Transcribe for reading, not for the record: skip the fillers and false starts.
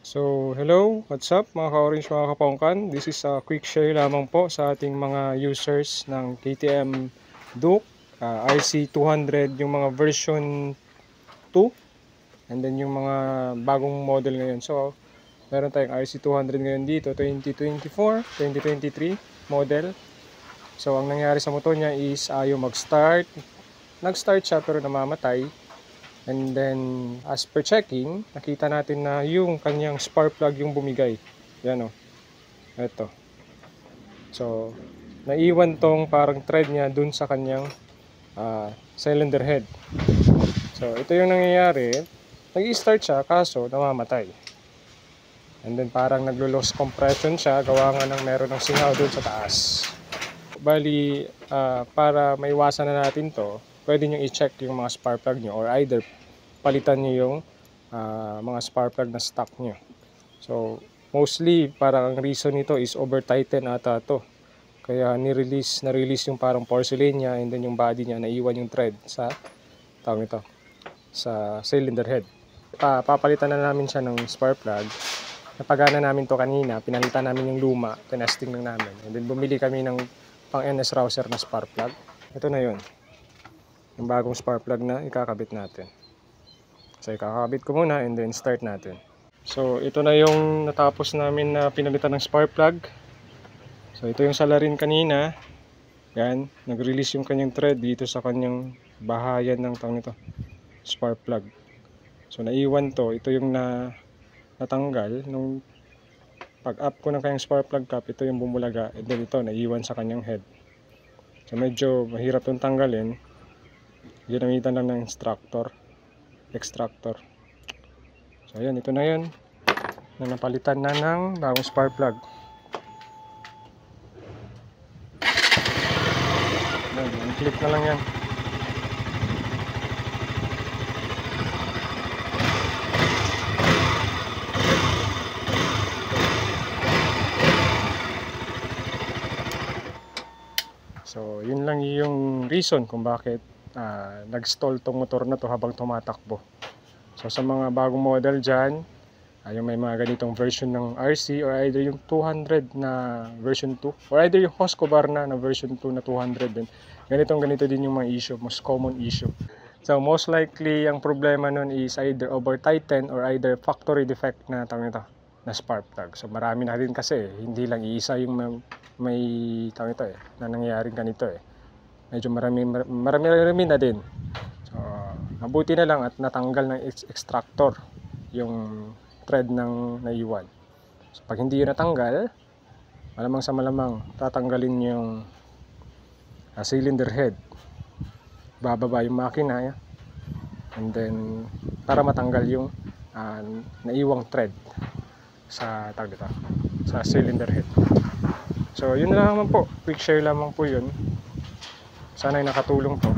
So, hello, what's up mga ka-orange, mga kapongkan? This is a quick share lamang po sa ating mga users ng KTM Duke RC200, yung mga version 2, and then yung mga bagong model ngayon. So, meron tayong RC200 ngayon dito, 2024, 2023 model. So, ang nangyari sa motor niya is ayaw mag-start. Nag-start siya pero namamatay. And then, as per checking, nakita natin na yung kanyang spark plug yung bumigay. Yan o. Ito. So, naiwan tong parang thread niya dun sa kanyang cylinder head. So, ito yung nangyayari. Nag-i-start siya, kaso namamatay. And then, parang naglo-loss compression siya, gawa nga ng meron ng singaw dun sa taas. Bali, para maiwasan na natin to, pwede nyo i-check yung mga spark plug nyo, or either palitan nyo yung mga spark plug na stock nyo. So, mostly, parang ang reason nito is over-tighten ata to. Kaya na-release yung parang porcelain niya, and then yung body niya, naiwan yung thread sa, tawag ito, sa cylinder head. Papalitan na namin siya ng spark plug. Napagana namin to kanina, pinalitan namin yung luma, tinesting lang namin. And then bumili kami ng pang NS Rouser na spark plug. Ito na yun. Yung bagong spark plug na ikakabit natin. So ikakabit ko muna and then start natin. So ito na yung natapos namin na pinalitan ng spark plug. So ito yung salarin kanina. Yan, nag-release yung kanyang thread dito sa kanyang bahayan ng tawag nito, spark plug. So naiwan to, ito yung natanggal nung pag-up ko ng kanyang spark plug cap, ito yung bumulaga, and then ito naiwan sa kanyang head. So medyo mahirap itong tanggalin. Ginamitan lang ng extractor. So ayan, ito na yun, na napalitan na ng bagong spark plug. Ayan, clip na lang yan. So yun lang yung reason kung bakit nag-stall tong motor na to habang tumatakbo. So sa mga bagong model dyan, yung may mga ganitong version ng RC, or either yung 200 na version 2, or either yung Husqvarna na version 2 na 200 din, ganito din yung mga issue, most common issue. So most likely ang problema nun is either over tighten or either factory defect na tawag nito, na spark plug. So marami na din kasi, hindi lang iisa yung may tawag nito na nangyayaring ganito medyo marami na din. So mabuti na lang at natanggal ng extractor yung thread ng naiwan. So pag hindi yun natanggal, malamang sa malamang tatanggalin yung cylinder head, bababa yung makina, and then para matanggal yung naiwang thread sa tag dito, sa cylinder head. So yun na lang naman po, quick share lamang po yun. Sana ay nakatulong po.